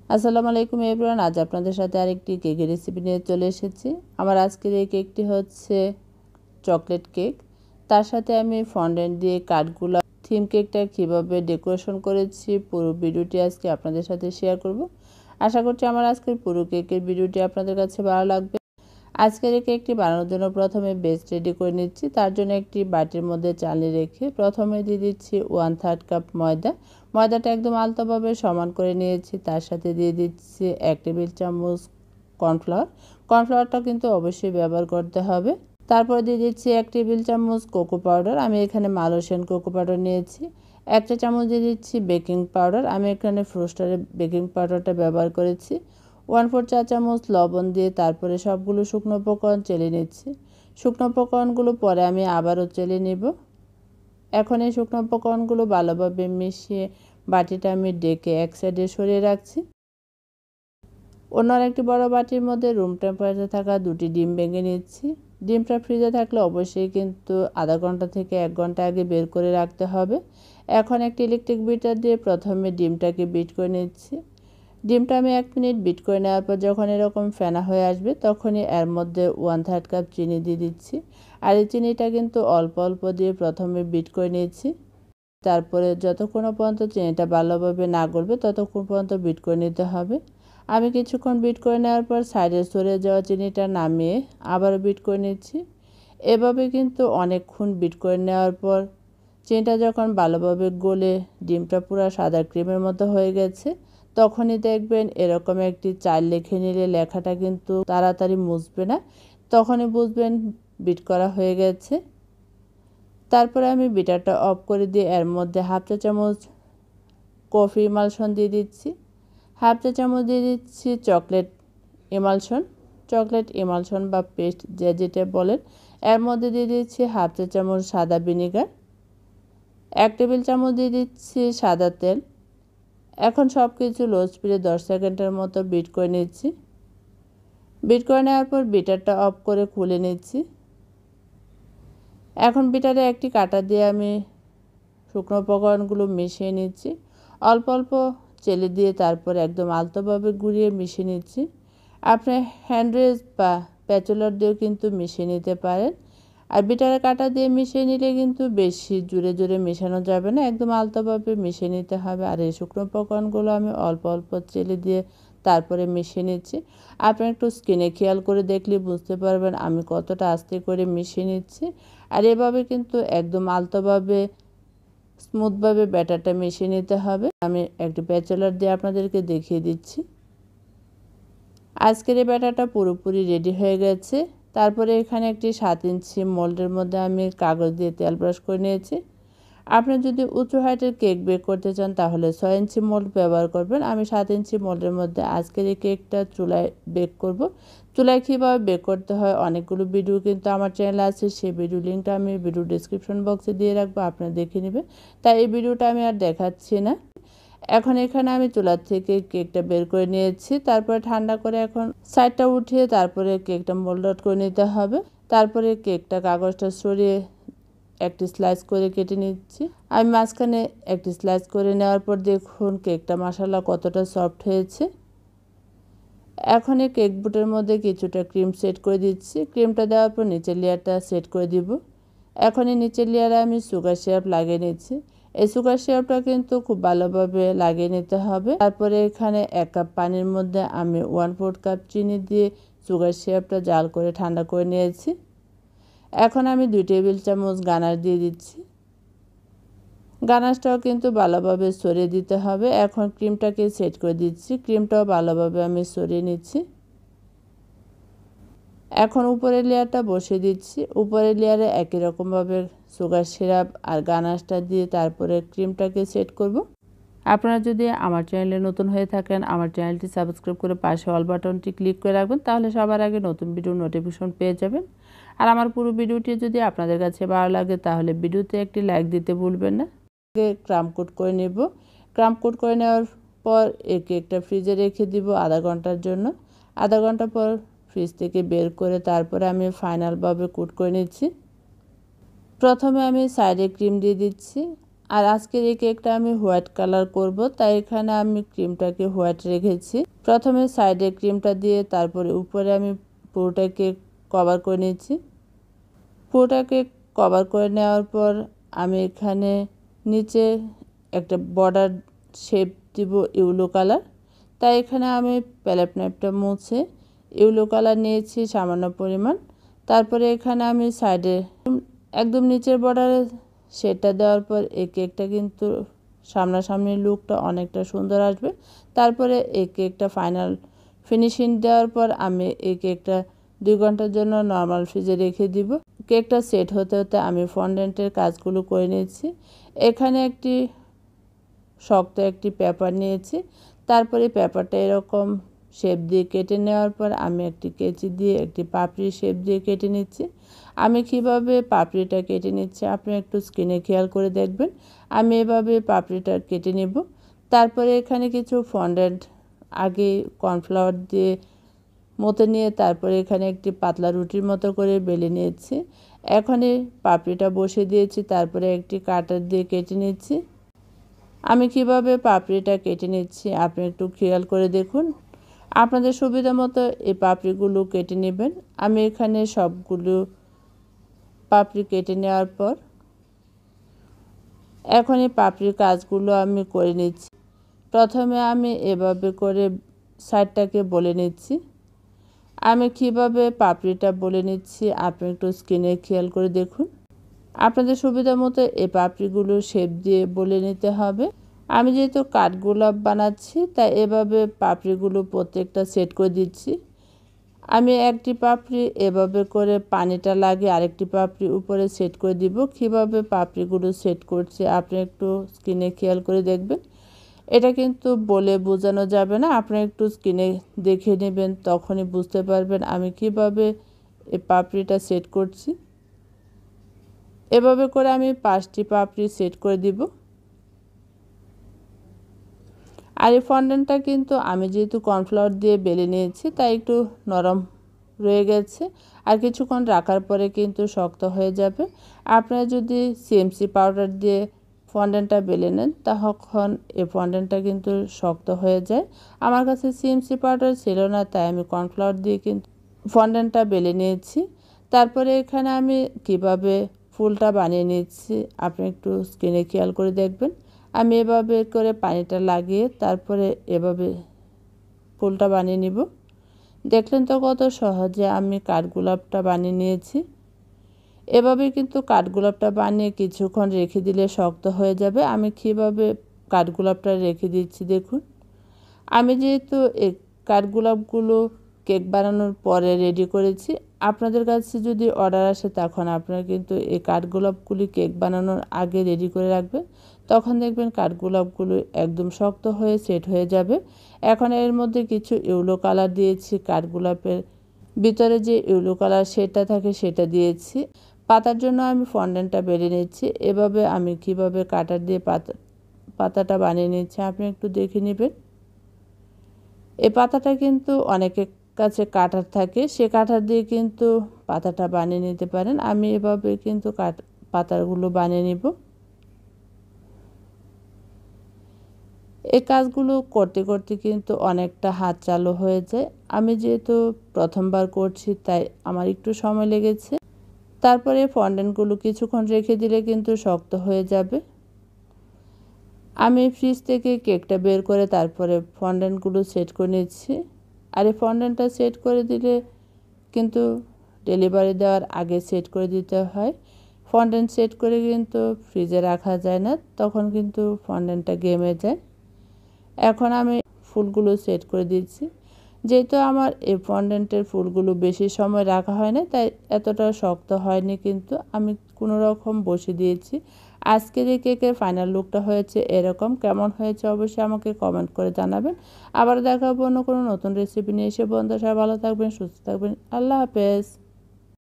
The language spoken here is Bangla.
আসসালামু আলাইকুম এভরিওয়ান। আজ আপনাদের সাথে আরেকটি কেকের রেসিপি নিয়ে চলে এসেছি। আমার আজকের এই কেকটি হচ্ছে চকলেট কেক। তার সাথে আমি ফন্ডেন্ট দিয়ে কাঠগুলো থিম কেকটা কীভাবে ডেকোরেশন করেছি পুরো ভিডিওটি আজকে আপনাদের সাথে শেয়ার করব। আশা করছি আমার আজকের পুরো কেকের ভিডিওটি আপনাদের কাছে ভালো লাগবে। আজকের এই কেকটি বানানোর জন্য প্রথমে বেস রেডি করে নিচ্ছি। তার জন্য একটি বাটির মধ্যে চালনি রেখে প্রথমে দিয়ে দিচ্ছি 1/3 কাপ ময়দা। ময়দাটা একদম আলতোভাবে সমান করে নিয়েছি। তার সাথে দিয়ে দিচ্ছি 1 টেবিল চামচ কর্নফ্লাওয়ার। কর্নফ্লাওয়ারটা কিন্তু অবশ্যই ব্যবহার করতে হবে। তারপর দিয়ে দিচ্ছি 1 টেবিল চামচ কোকো পাউডার। আমি এখানে মালয়েশিয়ান কোকো পাউডার নিয়েছি। 1 চা চামচ দিয়ে দিচ্ছি বেকিং পাউডার। আমি এখানে ফ্রোস্টারের বেকিং পাউডারটা ব্যবহার করেছি। 1/4 চা চামচ লবণ দিয়ে তারপরে সবগুলো শুকনো উপকরণ চেলে নিচ্ছি। শুকনো উপকরণগুলো পরে আমি আবারও চেলে নেব। এখন এই শুকনো উপকরণগুলো ভালোভাবে মিশিয়ে বাটিটা আমি ডেকে এক সাইডে সরিয়ে রাখছি। অন্য আরেকটি বড় বাটির মধ্যে রুম টেম্পারেচারে থাকা 2টি ডিম ভেঙে নিচ্ছি। ডিমটা ফ্রিজে থাকলে অবশ্যই কিন্তু আধা ঘন্টা থেকে 1 ঘন্টা আগে বের করে রাখতে হবে। এখন একটি ইলেকট্রিক বিটার দিয়ে প্রথমে ডিমটাকে বিট করে নিচ্ছি। ডিমটা আমি 1 মিনিট বিট করে নেওয়ার পর যখন এরকম ফেনা হয়ে আসবে তখনই এর মধ্যে 1/3 কাপ চিনি দিয়ে দিচ্ছি। আর এই চিনিটা কিন্তু অল্প অল্প দিয়ে প্রথমে বিট করে নিয়েছি। তারপরে যতক্ষণ পর্যন্ত চিনিটা ভালোভাবে না গলবে ততক্ষণ পর্যন্ত বিট করে নিতে হবে। আমি কিছুক্ষণ বিট করে নেওয়ার পর সাইডে সরে যাওয়া চিনিটা নামিয়ে আবারও বিট করে নিচ্ছি। এভাবে কিন্তু অনেকক্ষণ বিট করে নেওয়ার পর চিনিটা যখন ভালোভাবে গলে ডিমটা পুরো সাদা ক্রিমের মতো হয়ে গেছে তখনই দেখবেন এরকম একটি চাল লিখে নিলে লেখাটা কিন্তু তাড়াতাড়ি মুছবে না। তখনই বুঝবেন বিট করা হয়ে গেছে। তারপরে আমি বিটারটা অফ করে দিয়ে এর মধ্যে 1/2 চা চামচ কফি ইমালশন দিয়ে দিচ্ছি। 1/2 চা চামচ দিয়ে দিচ্ছি চকলেট ইমালশন বা পেস্ট যেটা বলেন। এর মধ্যে দিয়ে দিচ্ছি 1/2 চা চামচ সাদা ভিনেগার। 1 টেবিল চামচ দিয়ে দিচ্ছি সাদা তেল। এখন সব কিছু লো স্পিডে 10 সেকেন্ডের মতো বিট করে নিচ্ছি। বিট করে নেওয়ার পর বিটারটা অফ করে খুলে নিচ্ছি। এখন বিটারে একটি কাঁটা দিয়ে আমি শুকনো উপকরণগুলো মিশিয়ে নিচ্ছি। অল্প অল্প চেলে দিয়ে তারপর একদম আলতোভাবে ঘুরিয়ে মিশিয়ে নিচ্ছি। আপনি হ্যান্ড রেস্ট বা প্যাচুলার দিয়েও কিন্তু মিশিয়ে নিতে পারেন। আর বিটারে কাঁটা দিয়ে মিশিয়ে নিলে কিন্তু বেশি জোরে জোরে মেশানো যাবে না, একদম আলতোভাবে মিশিয়ে নিতে হবে। আর এই শুকনো উপকরণগুলো আমি অল্প অল্প চেলে দিয়ে তারপরে মিশিয়ে নিচ্ছি। আপনি একটু স্কিনে খেয়াল করে দেখলে বুঝতে পারবেন আমি কতটা আস্তে করে মিশিয়ে নিচ্ছি। আর এভাবে কিন্তু একদম আলতোভাবে স্মুথভাবে ব্যাটারটা মিশিয়ে নিতে হবে। আমি একটি প্যাচুলার দিয়ে আপনাদেরকে দেখিয়ে দিচ্ছি। আজকের এই ব্যাটারটা পুরোপুরি রেডি হয়ে গেছে। তারপরে এখানে একটি 7 ইঞ্চি মোল্ডের মধ্যে আমি কাগজ দিয়ে তেল ব্রাশ করে নিয়েছি। আপনি যদি উঁচু হাইটের কেক বেক করতে চান তাহলে 6 ইঞ্চি মোল্ড ব্যবহার করবেন। আমি 7 ইঞ্চি মোল্ডের মধ্যে আজকের এই কেকটা চুলায় বেক করব। চুলায় কীভাবে বেক করতে হয় অনেকগুলো ভিডিও কিন্তু আমার চ্যানেলে আছে, সেই ভিডিও লিঙ্কটা আমি ভিডিও ডেসক্রিপশন বক্সে দিয়ে রাখবো, আপনারা দেখে নেবেন। তাই এই ভিডিওটা আমি আর দেখাচ্ছি না। এখন এখানে আমি চুলা থেকে কেকটা বের করে নিয়েছি। তারপরে ঠান্ডা করে এখন সাইডটা উঠিয়ে তারপরে কেকটা মোল্ড আউট করে নিতে হবে। তারপরে কেকটা কাগজটা সরিয়ে একটি স্লাইস করে কেটে নিচ্ছি। আমি মাঝখানে একটি স্লাইস করে নেওয়ার পর দেখুন কেকটা মাশাআল্লাহ কতটা সফট হয়েছে। এখন এই কেক বুটের মধ্যে কিছুটা ক্রিম সেট করে দিচ্ছি। ক্রিমটা দেওয়ার পর নিচের লেয়ারটা সেট করে দিব। এখন এই নিচের লেয়ারে আমি সুগার সিরাপ লাগিয়ে নিচ্ছি। এই সুগার সিরাপটা কিন্তু খুব ভালোভাবে লাগিয়ে নিতে হবে। তারপরে এখানে 1 কাপ পানির মধ্যে আমি 1/4 কাপ চিনি দিয়ে সুগার সিরাপটা জাল করে ঠান্ডা করে নিয়েছি। এখন আমি 2 টেবিল চামচ গানাশ দিয়ে দিচ্ছি। গানাশটাও কিন্তু ভালোভাবে সরিয়ে দিতে হবে। এখন ক্রিমটাকে সেট করে দিচ্ছি। ক্রিমটাও ভালোভাবে আমি সরিয়ে নিচ্ছি। এখন উপরের লেয়ারটা বসিয়ে দিচ্ছি। উপরের লেয়ারে একই রকমভাবে সুগার সিরাপ আর গানাশটা দিয়ে তারপরে ক্রিমটাকে সেট করব। আপনারা যদি আমার চ্যানেলে নতুন হয়ে থাকেন আমার চ্যানেলটি সাবস্ক্রাইব করে পাশে অল বাটনটি ক্লিক করে রাখবেন, তাহলে সবার আগে নতুন ভিডিও নোটিফিকেশন পেয়ে যাবেন। আর আমার পুরো ভিডিওটি যদি আপনাদের কাছে ভালো লাগে তাহলে ভিডিওতে একটি লাইক দিতে ভুলবেন না। ক্রাম কোট করে নেব। ক্রাম কোট করে নেওয়ার পর এই কেকটা ফ্রিজে রেখে দিব আধা ঘন্টার জন্য। আধা ঘন্টা পর ফ্রিজ থেকে বের করে তারপরে আমি ফাইনালভাবে কোট করে নিচ্ছি। প্রথমে আমি সাইডে ক্রিম দিয়ে দিচ্ছি। আর আজকের এই কেকটা আমি হোয়াইট কালার করব, তাই এখানে আমি ক্রিমটাকে হোয়াইট রেখেছি। প্রথমে সাইডে ক্রিমটা দিয়ে তারপরে উপরে আমি পুরোটাকে কভার করে নিচ্ছি। পুরোটাকে কভার করে নেওয়ার পর আমি এখানে নিচে একটা বর্ডার শেপ দিব ইয়েলো কালার। তাই এখানে আমি প্যালেট নাইফটা মুছে ইয়েলো কালার নিয়েছি সামান্য পরিমাণ। তারপরে এখানে আমি সাইডে একদম নিচের বর্ডারে শেডটা দেওয়ার পর এই কেকটা কিন্তু সামনাসামনি লুকটা অনেকটা সুন্দর আসবে। তারপরে এই কেকটা ফাইনাল ফিনিশিং দেওয়ার পর আমি এই কেকটা 2 ঘন্টার জন্য নর্মাল ফ্রিজে রেখে দিব। কেকটা সেট হতে হতে আমি ফন্ডেন্টের কাজগুলো করে নিয়েছি। এখানে একটি শক্ত একটি পেপার নিয়েছি। তারপরে পেপারটা এরকম শেপ দিয়ে কেটে নেওয়ার পর আমি একটি কেচি দিয়ে একটি পাপড়ি শেপ দিয়ে কেটে নিচ্ছি। আমি কিভাবে পাপড়িটা কেটে নিচ্ছি আপনি একটু স্ক্রিনে খেয়াল করে দেখবেন। আমি এভাবে পাপড়িটা কেটে নেব। তারপরে এখানে কিছু ফন্ডেন্ট আগে কর্নফ্লাওয়ার দিয়ে মতে নিয়ে তারপরে এখানে একটি পাতলা রুটির মতো করে বেলে নিয়েছি। এখন এই পাপড়িটা বসিয়ে দিয়েছি, তারপরে একটি কাটার দিয়ে কেটে নিচ্ছি। আমি কিভাবে পাপড়িটা কেটে নিচ্ছি আপনি একটু খেয়াল করে দেখুন। আপনাদের সুবিধা মতো এই পাপড়িগুলো কেটে নেবেন। আমি এখানে সবগুলো পাপড়ি কেটে নেওয়ার পর এখন এই পাপড়ির কাজগুলো আমি করে নিচ্ছি। প্রথমে আমি এভাবে করে সাইডটাকে বলে নিচ্ছি। আমি কিভাবে পাপড়িটা বলে নিচ্ছি আপনি একটু স্ক্রিনে খেয়াল করে দেখুন। আপনাদের সুবিধা মতো এই পাপড়িগুলো শেপ দিয়ে বলে নিতে হবে। আমি যেহেতু কাঠগোলাপ বানাচ্ছি তাই এভাবে পাপড়িগুলো প্রত্যেকটা সেট করে দিচ্ছি। আমি একটি পাপড়ি এভাবে করে পানিটা লাগিয়ে আরেকটি পাপড়ি উপরে সেট করে দিব। কিভাবে পাপড়িগুলো সেট করছি আপনি একটু স্ক্রিনে খেয়াল করে দেখবেন। এটা কিন্তু বলে বোঝানো যাবে না, আপনি একটু স্ক্রিনে দেখে নেবেন, তখনই বুঝতে পারবেন আমি কিভাবে এই পাপড়িটা সেট করছি। এভাবে করে আমি 5টি পাপড়ি সেট করে দিব। আর এই ফন্ডেন্টটা কিন্তু আমি যেহেতু কর্নফ্লাওয়ার দিয়ে বেলে নিয়েছি তাই একটু নরম রয়ে গেছে, আর কিছুক্ষণ রাখার পরে কিন্তু শক্ত হয়ে যাবে। আপনারা যদি সিএমসি পাউডার দিয়ে ফন্ডেন্টটা বেলে নেন তখন এই ফন্ডেন্টটা কিন্তু শক্ত হয়ে যায়। আমার কাছে সিএমসি পাউডার ছিল না তাই আমি কর্নফ্লাওয়ার দিয়ে কিন্তু ফন্ডেন্টটা বেলে নিয়েছি। তারপরে এখানে আমি কিভাবে ফুলটা বানিয়ে নিচ্ছি আপনি একটু স্ক্রিনে খেয়াল করে দেখবেন। আমি এভাবে করে পানিটা লাগিয়ে তারপরে এভাবে ফুলটা বানিয়ে নিব। দেখলেন তো কত সহজে আমি কাঠগোলাপটা বানিয়ে নিয়েছি। এভাবে কিন্তু কাঠগোলাপটা বানিয়ে কিছুক্ষণ রেখে দিলে শক্ত হয়ে যাবে। আমি কিভাবে কাঠগোলাপটা রেখে দিচ্ছি দেখুন। আমি যেহেতু এই কাঠগোলাপগুলো কেক বানানোর পরে রেডি করেছি, আপনাদের কাছে যদি অর্ডার আসে তখন আপনারা কিন্তু এই কাঠগোলাপগুলি কেক বানানোর আগে রেডি করে রাখবেন। তখন দেখবেন কাঠগোলাপগুলো একদম শক্ত হয়ে সেট হয়ে যাবে। এখন এর মধ্যে কিছু ইয়েলো কালার দিয়েছি, কাঠগোলাপের ভিতরে যে ইয়েলো কালার সেটা থাকে সেটা দিয়েছি। পাতার জন্য আমি ফন্ডেন্টটা বেলে নিচ্ছি। এভাবে আমি কিভাবে কাটার দিয়ে পাতাটা বানিয়ে নিচ্ছি আপনি একটু দেখে নেবেন। এই পাতাটা কিন্তু অনেকের কাছে কাটার থাকে, সে কাটার দিয়ে কিন্তু পাতাটা বানিয়ে নিতে পারেন। আমি এভাবে কিন্তু পাতাগুলো বানিয়ে নিব। এই কাজগুলো করতে করতে কিন্তু অনেকটা হাত চালু হয়ে যায়। আমি যেহেতু প্রথমবার করছি তাই আমার একটু সময় লেগেছে। তারপরে ফন্ডেন্টগুলো কিছুক্ষণ রেখে দিলে কিন্তু শক্ত হয়ে যাবে। আমি ফ্রিজ থেকে কেকটা বের করে তারপরে ফন্ডেন্টগুলো সেট করে নিচ্ছি। আর এই ফন্ডেন্টটা সেট করে দিলে কিন্তু ডেলিভারি দেওয়ার আগে সেট করে দিতে হয়। ফন্ডেন্ট সেট করে কিন্তু ফ্রিজে রাখা যায় না, তখন কিন্তু ফন্ডেন্টটা গেমে যায়। এখন আমি ফুলগুলো সেট করে দিচ্ছি। যেহেতু আমার এই ফন্ডেন্টের ফুলগুলো বেশি সময় রাখা হয় না তাই এতটা শক্ত হয়নি, কিন্তু আমি কোনো রকম বসে দিয়েছি। আজকের এই কেকের ফাইনাল লুকটা হয়েছে এরকম। কেমন হয়েছে অবশ্যই আমাকে কমেন্ট করে জানাবেন। আবার দেখা হবে অন্য কোনো নতুন রেসিপি নিয়ে। এসে বন্ধুরা সবাই ভালো থাকবেন, সুস্থ থাকবেন। আল্লাহ হাফেজ।